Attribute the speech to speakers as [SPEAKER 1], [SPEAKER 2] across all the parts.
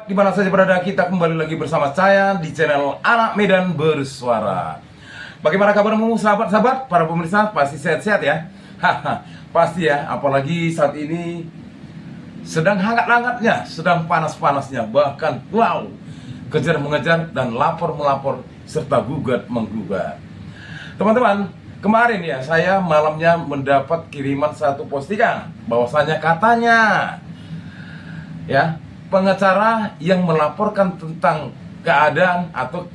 [SPEAKER 1] Di mana saja berada, kita kembali lagi bersama saya di channel Anak Medan Bersuara. Bagaimana kabarmu sahabat-sahabat, para pemirsa? Pasti sehat-sehat ya? Haha, pasti ya, apalagi saat ini sedang hangat-hangatnya, sedang panas-panasnya, bahkan wow, kejar-mengejar dan lapor-melapor serta gugat-menggugat. Teman-teman, kemarin ya saya malamnya mendapat kiriman satu postingan bahwasanya katanya ya, pengacara yang melaporkan tentang keadaan atau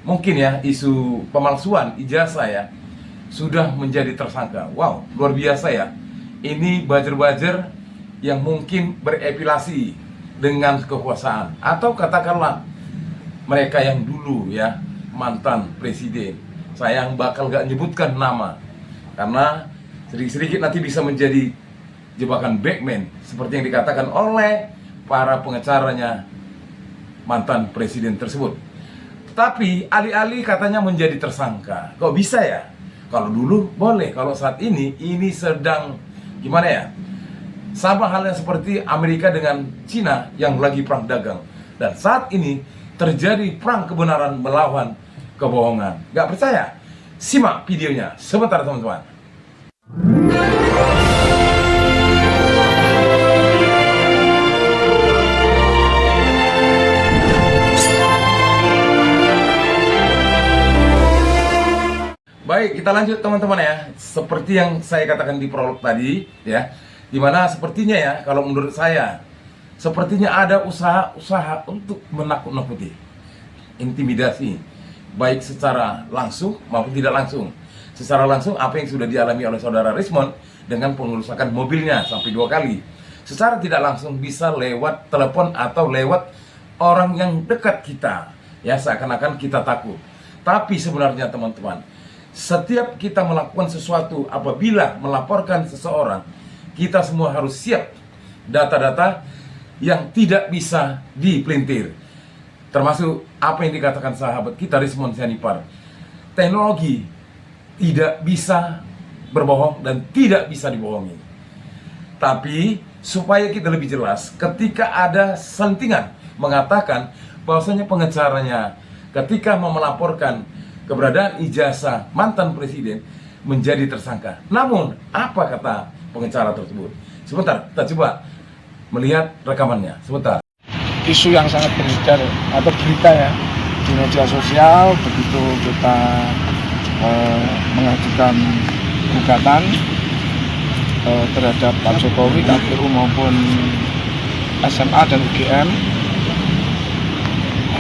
[SPEAKER 1] mungkin ya isu pemalsuan ijazah ya sudah menjadi tersangka. Wow, luar biasa ya. Ini buzzer-buzzer yang mungkin berepilasi dengan kekuasaan atau katakanlah mereka yang dulu ya mantan presiden. Saya yang bakal gak nyebutkan nama karena sedikit-sedikit nanti bisa menjadi jebakan Batman seperti yang dikatakan oleh para pengacaranya mantan presiden tersebut. Tapi alih-alih katanya menjadi tersangka. Kok bisa ya? Kalau dulu boleh, kalau saat ini sedang gimana ya? Sama halnya seperti Amerika dengan Cina yang lagi perang dagang. Dan saat ini terjadi perang kebenaran melawan kebohongan. Gak percaya? Simak videonya sebentar teman-teman. Baik, kita lanjut teman-teman ya. Seperti yang saya katakan di prolog tadi ya, dimana sepertinya ya, kalau menurut saya sepertinya ada usaha-usaha untuk menakut-nakuti, intimidasi, baik secara langsung maupun tidak langsung. Secara langsung apa yang sudah dialami oleh saudara Rismond dengan pengerusakan mobilnya sampai 2 kali. Secara tidak langsung bisa lewat telepon atau lewat orang yang dekat kita ya, seakan-akan kita takut. Tapi sebenarnya teman-teman, setiap kita melakukan sesuatu, apabila melaporkan seseorang, kita semua harus siap data-data yang tidak bisa dipelintir. Termasuk apa yang dikatakan sahabat kita Rismond Sianipar. Teknologi tidak bisa berbohong dan tidak bisa dibohongi. Tapi supaya kita lebih jelas, ketika ada sentingan mengatakan bahwasanya pengacaranya ketika mau melaporkan keberadaan ijazah mantan presiden menjadi tersangka. Namun, apa kata pengacara tersebut? Sebentar, kita coba melihat rekamannya. Sebentar.
[SPEAKER 2] Isu yang sangat beredar atau berita ya di media sosial, begitu kita mengajukan gugatan terhadap Pak Jokowi, KPU maupun SMA dan UGM,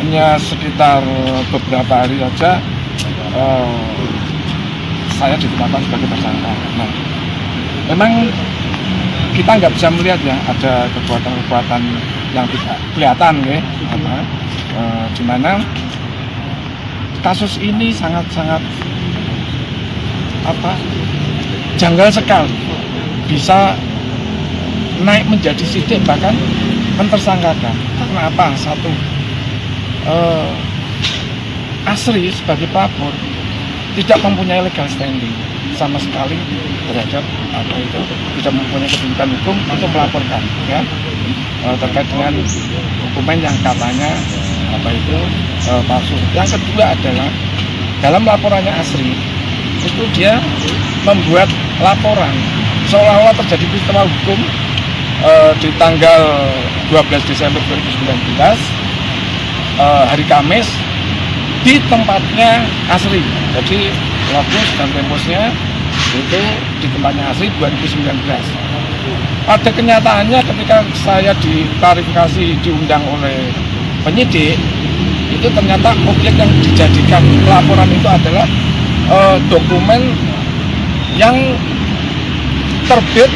[SPEAKER 2] hanya sekitar beberapa hari saja saya ditetapkan sebagai tersangka. Nah, memang kita nggak bisa melihat ya ada kekuatan-kekuatan yang tidak kelihatan ya, di mana kasus ini sangat-sangat janggal sekali, bisa naik menjadi sidik bahkan mentersangkakan. Karena apa? Satu, Asri sebagai pelapor tidak mempunyai legal standing sama sekali terhadap tidak mempunyai kedudukan hukum untuk melaporkan ya terkait dengan dokumen yang katanya palsu. Yang kedua adalah dalam laporannya Asri itu dia membuat laporan seolah-olah terjadi peristiwa hukum di tanggal 12 Desember 2019 hari Kamis di tempatnya Asri. Jadi lokus dan temposnya itu di tempatnya Asri 2019. Pada kenyataannya ketika saya diklarifikasi diundang oleh penyidik, itu ternyata objek yang dijadikan laporan itu adalah dokumen yang terbit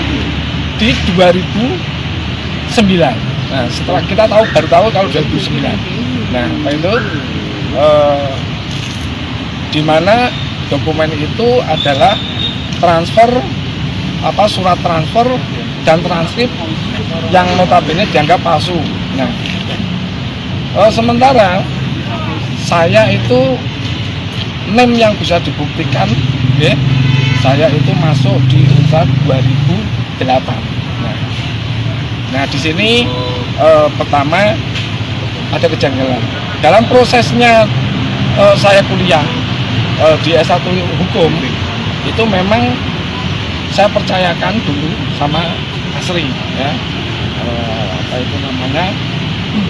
[SPEAKER 2] di 2009. Nah, setelah kita baru tahu kalau 2009. Nah, apa itu? Di mana dokumen itu adalah surat transfer dan transkrip yang notabene dianggap palsu. Nah, sementara saya itu NIM yang bisa dibuktikan, ya, saya itu masuk di UNSAR 2008. Nah, di sini pertama ada kejanggalan. Dalam prosesnya saya kuliah di S1 Hukum, itu memang saya percayakan dulu sama Asri, ya, apa itu namanya,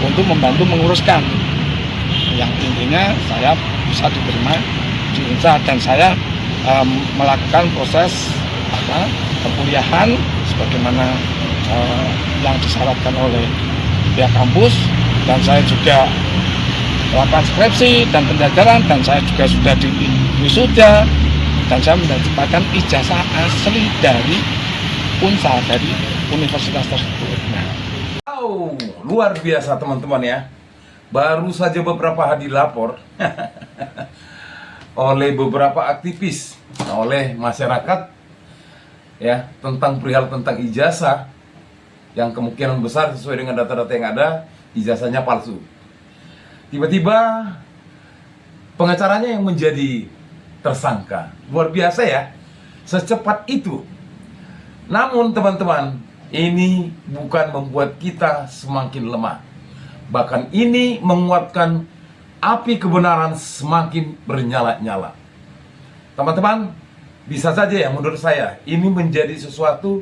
[SPEAKER 2] untuk membantu menguruskan. Yang intinya saya bisa diterima di INSA dan saya melakukan proses perkuliahan sebagaimana yang disyaratkan oleh pihak kampus, dan saya juga melakukan skripsi dan penjajaran, dan saya juga sudah di wisuda, dan saya mendapatkan ijazah asli dari UNSA, dari universitas tersebut.
[SPEAKER 1] Wow, luar biasa teman-teman ya. Baru saja beberapa hari dilapor oleh beberapa aktivis, oleh masyarakat ya, tentang perihal tentang ijazah yang kemungkinan besar sesuai dengan data-data yang ada, ijazahnya palsu. Tiba-tiba pengacaranya yang menjadi tersangka. Luar biasa ya, secepat itu. Namun teman-teman, ini bukan membuat kita semakin lemah. Bahkan ini menguatkan api kebenaran semakin bernyala-nyala. Teman-teman, bisa saja ya menurut saya ini menjadi sesuatu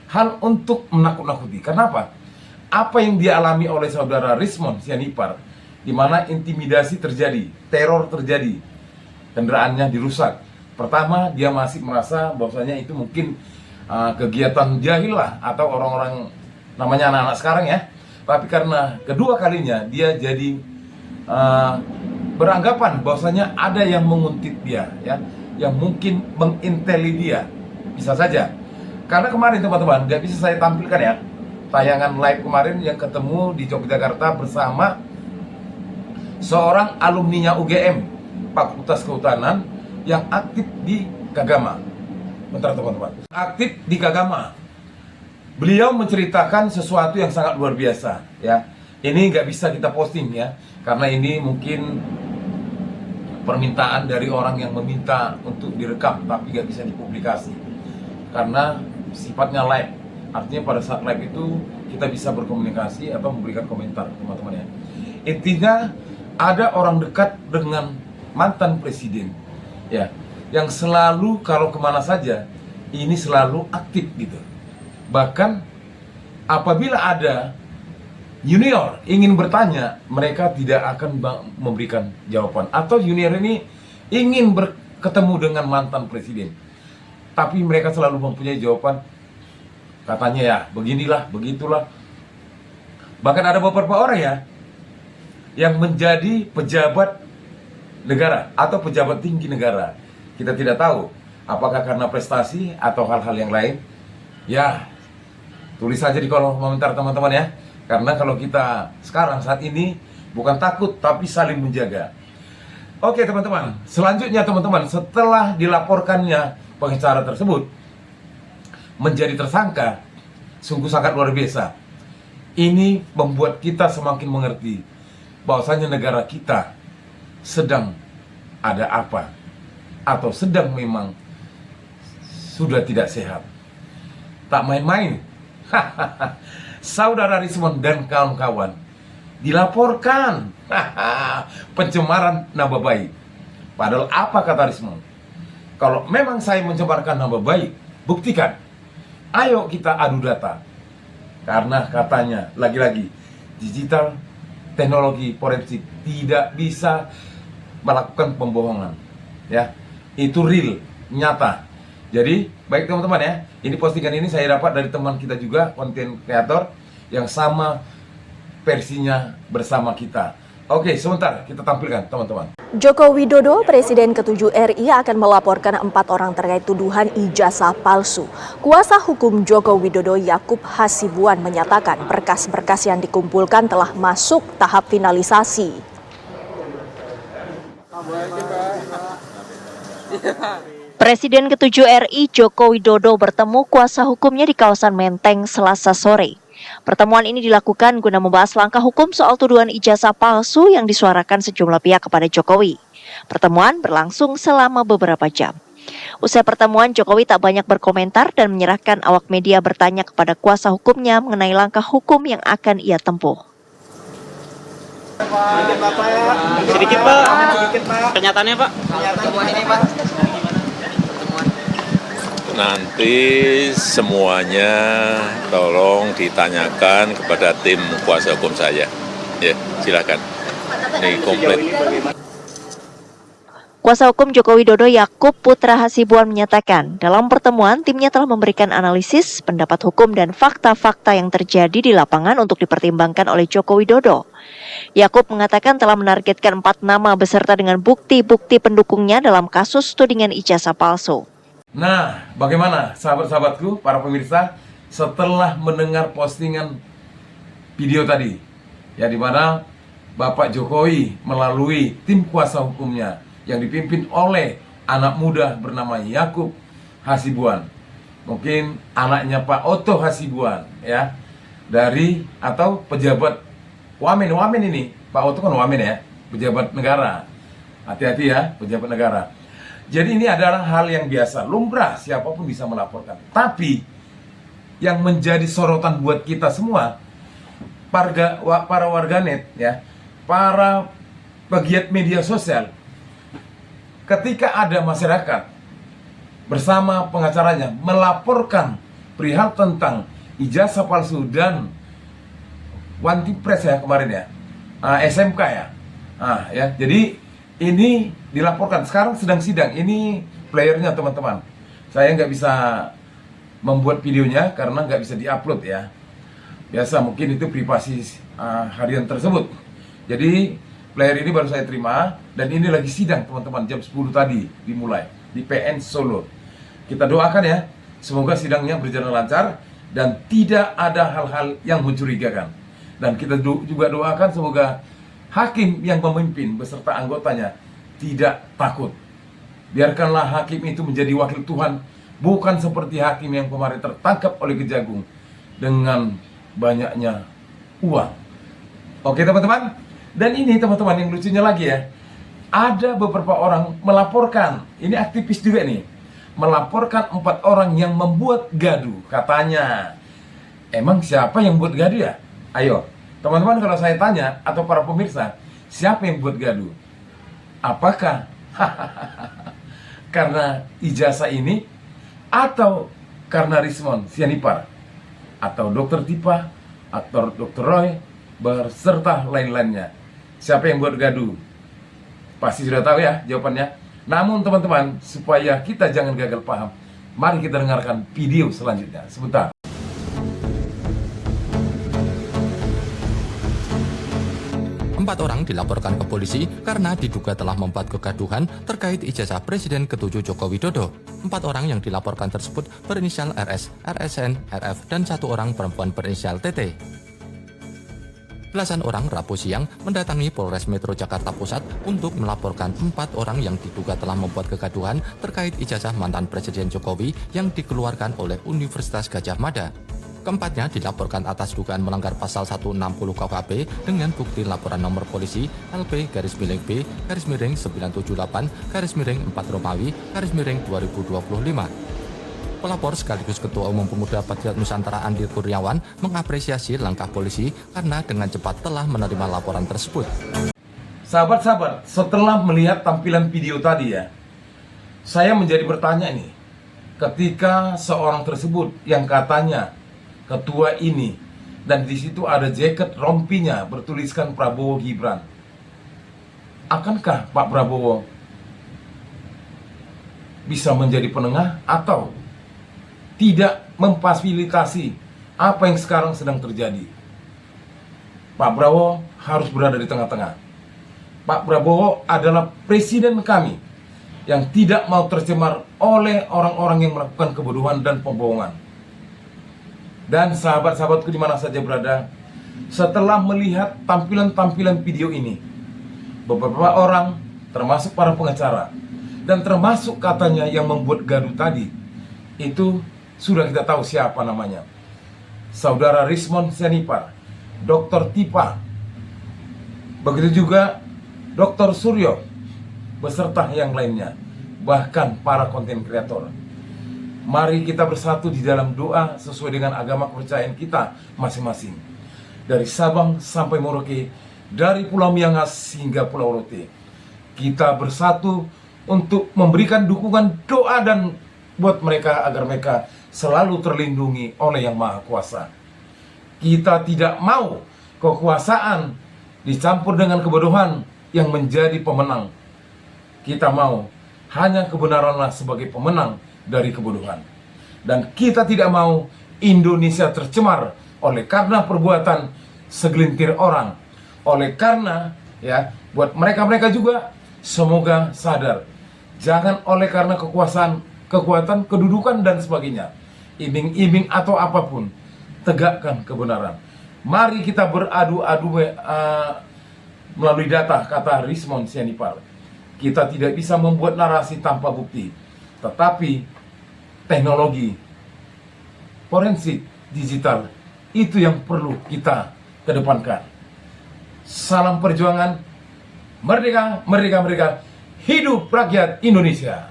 [SPEAKER 1] hal untuk menakut-nakuti. Kenapa? Apa yang dialami oleh saudara Rismond Sianipar, di mana intimidasi terjadi, teror terjadi, kendaraannya dirusak. Pertama, dia masih merasa bahwasanya itu mungkin kegiatan jahil lah, atau orang-orang namanya anak-anak sekarang ya. Tapi karena kedua kalinya dia jadi beranggapan bahwasanya ada yang menguntit dia ya, yang mungkin menginteli dia. Bisa saja. Karena kemarin teman-teman, nggak bisa saya tampilkan ya, tayangan live kemarin yang ketemu di Yogyakarta bersama seorang alumninya UGM, Fakultas Kehutanan, yang aktif di Kagama. Bentar teman-teman, aktif di Kagama. Beliau menceritakan sesuatu yang sangat luar biasa ya. Ini nggak bisa kita posting ya, karena ini mungkin permintaan dari orang yang meminta untuk direkam, tapi nggak bisa dipublikasi karena sifatnya live. Artinya pada saat live itu kita bisa berkomunikasi atau memberikan komentar teman-teman ya. Intinya ada orang dekat dengan mantan presiden ya, yang selalu kalau kemana saja ini selalu aktif gitu. Bahkan apabila ada junior ingin bertanya, mereka tidak akan memberikan jawaban. Atau junior ini ingin bertemu dengan mantan presiden, tapi mereka selalu mempunyai jawaban, katanya ya beginilah, begitulah. Bahkan ada beberapa orang ya yang menjadi pejabat negara atau pejabat tinggi negara. Kita tidak tahu apakah karena prestasi atau hal-hal yang lain. Ya, tulis saja di kolom komentar teman-teman ya. Karena kalau kita sekarang saat ini bukan takut tapi saling menjaga. Oke teman-teman, selanjutnya teman-teman, setelah dilaporkannya pengacara tersebut menjadi tersangka, sungguh sangat luar biasa. Ini membuat kita semakin mengerti bahwasanya negara kita sedang ada apa, atau sedang memang sudah tidak sehat. Tak main-main. Saudara Rismond dan kawan-kawan dilaporkan pencemaran nama baik. Padahal apa kata Rismond? Kalau memang saya mencemarkan nama baik, buktikan. Ayo kita adu data. Karena katanya lagi-lagi digital teknologi forensik tidak bisa melakukan pembohongan. Ya, itu real, nyata. Jadi, baik teman-teman ya, ini postingan ini saya dapat dari teman kita juga, konten kreator yang sama versinya bersama kita. Oke, sebentar kita tampilkan teman-teman.
[SPEAKER 3] Joko Widodo, Presiden ke-7 RI akan melaporkan 4 orang terkait tuduhan ijazah palsu. Kuasa hukum Joko Widodo Yakub Hasibuan menyatakan berkas-berkas yang dikumpulkan telah masuk tahap finalisasi. Presiden ke-7 RI Joko Widodo bertemu kuasa hukumnya di kawasan Menteng Selasa sore. Pertemuan ini dilakukan guna membahas langkah hukum soal tuduhan ijazah palsu yang disuarakan sejumlah pihak kepada Jokowi. Pertemuan berlangsung selama beberapa jam. Usai pertemuan, Jokowi tak banyak berkomentar dan menyerahkan awak media bertanya kepada kuasa hukumnya mengenai langkah hukum yang akan ia tempuh.
[SPEAKER 4] Bapak ya. Sedikit Pak. Kenyataannya Pak. Temuan ini Pak.
[SPEAKER 5] Nanti semuanya tolong ditanyakan kepada tim kuasa hukum saya. Ya, silakan. Ini komplit.
[SPEAKER 3] Kuasa hukum Joko Widodo Yakub Putra Hasibuan menyatakan, dalam pertemuan timnya telah memberikan analisis, pendapat hukum dan fakta-fakta yang terjadi di lapangan untuk dipertimbangkan oleh Joko Widodo. Yakub mengatakan telah menargetkan 4 nama beserta dengan bukti-bukti pendukungnya dalam kasus tudingan ijazah palsu.
[SPEAKER 1] Nah, bagaimana sahabat-sahabatku, para pemirsa, setelah mendengar postingan video tadi, ya di mana Bapak Jokowi melalui tim kuasa hukumnya yang dipimpin oleh anak muda bernama Yakub Hasibuan, mungkin anaknya Pak Otto Hasibuan, ya, dari atau pejabat wamen ini, Pak Otto kan wamen ya, pejabat negara, hati-hati ya, pejabat negara. Jadi ini adalah hal yang biasa, lumrah, siapapun bisa melaporkan. Tapi yang menjadi sorotan buat kita semua, para warganet, ya, para pegiat media sosial, ketika ada masyarakat bersama pengacaranya melaporkan perihal tentang ijazah palsu dan Wantipres ya kemarin ya, SMK ya, ya, jadi ini dilaporkan, sekarang sedang sidang, ini playernya teman-teman. Saya nggak bisa membuat videonya karena nggak bisa diupload ya. Biasa mungkin itu privasi harian tersebut. Jadi player ini baru saya terima dan ini lagi sidang teman-teman, jam 10 tadi dimulai di PN Solo. Kita doakan ya, semoga sidangnya berjalan lancar dan tidak ada hal-hal yang mencurigakan. Dan kita juga doakan semoga hakim yang memimpin beserta anggotanya tidak takut. Biarkanlah hakim itu menjadi wakil Tuhan, bukan seperti hakim yang kemarin tertangkap oleh Kejagung dengan banyaknya uang. Oke teman-teman, dan ini teman-teman yang lucunya lagi ya, ada beberapa orang melaporkan, ini aktivis juga nih, melaporkan 4 orang yang membuat gaduh. Katanya, emang siapa yang buat gaduh ya? Ayo, teman-teman, kalau saya tanya atau para pemirsa, siapa yang buat gaduh? Apakah karena ijazah ini, atau karena Rismon Sianipar, atau Dokter Tipa, atau Dokter Roy, berserta lain-lainnya? Siapa yang buat gaduh? Pasti sudah tahu ya jawabannya. Namun teman-teman, supaya kita jangan gagal paham, mari kita dengarkan video selanjutnya. Sebentar.
[SPEAKER 6] Empat orang dilaporkan ke polisi karena diduga telah membuat kegaduhan terkait ijazah Presiden ke-7 Joko Widodo. 4 orang yang dilaporkan tersebut berinisial RS, RSN, RF, dan 1 orang perempuan berinisial TT. Belasan orang Rabu siang mendatangi Polres Metro Jakarta Pusat untuk melaporkan 4 orang yang diduga telah membuat kegaduhan terkait ijazah mantan Presiden Jokowi yang dikeluarkan oleh Universitas Gadjah Mada. Keempatnya dilaporkan atas dugaan melanggar pasal 160 KUHP dengan bukti laporan nomor polisi LP-978-4-4 Pelapor sekaligus Ketua Umum Pemuda Patriot Nusantara Andi Kurniawan mengapresiasi langkah polisi karena dengan cepat telah menerima laporan tersebut.
[SPEAKER 1] Sahabat-sahabat, setelah melihat tampilan video tadi ya, saya menjadi bertanya nih, ketika seorang tersebut yang katanya ketua ini, dan di situ ada jaket rompinya bertuliskan Prabowo Gibran, akankah Pak Prabowo bisa menjadi penengah atau tidak memfasilitasi apa yang sekarang sedang terjadi? Pak Prabowo harus berada di tengah-tengah. Pak Prabowo adalah presiden kami yang tidak mau tercemar oleh orang-orang yang melakukan kebodohan dan pembohongan. Dan sahabat-sahabatku di mana saja berada, setelah melihat tampilan-tampilan video ini, beberapa orang, termasuk para pengacara, dan termasuk katanya yang membuat gaduh tadi, itu sudah kita tahu siapa namanya. Saudara Rismon Sianipar, Dr. Tipa, begitu juga Dr. Suryo, beserta yang lainnya, bahkan para konten kreator. Mari kita bersatu di dalam doa sesuai dengan agama kepercayaan kita masing-masing. Dari Sabang sampai Merauke, dari Pulau Miangas hingga Pulau Rote. Kita bersatu untuk memberikan dukungan doa dan buat mereka agar mereka selalu terlindungi oleh Yang Maha Kuasa. Kita tidak mau kekuasaan dicampur dengan kebodohan yang menjadi pemenang. Kita mau hanya kebenaranlah sebagai pemenang dari kebodohan. Dan kita tidak mau Indonesia tercemar oleh karena perbuatan segelintir orang. Oleh karena ya, buat mereka-mereka juga semoga sadar. Jangan oleh karena kekuatan, kedudukan dan sebagainya, iming-iming atau apapun, tegakkan kebenaran. Mari kita beradu-adu melalui data, kata Rismond Sianipar. Kita tidak bisa membuat narasi tanpa bukti, tetapi teknologi forensik digital itu yang perlu kita kedepankan. Salam perjuangan, merdeka, merdeka, merdeka, hidup rakyat Indonesia.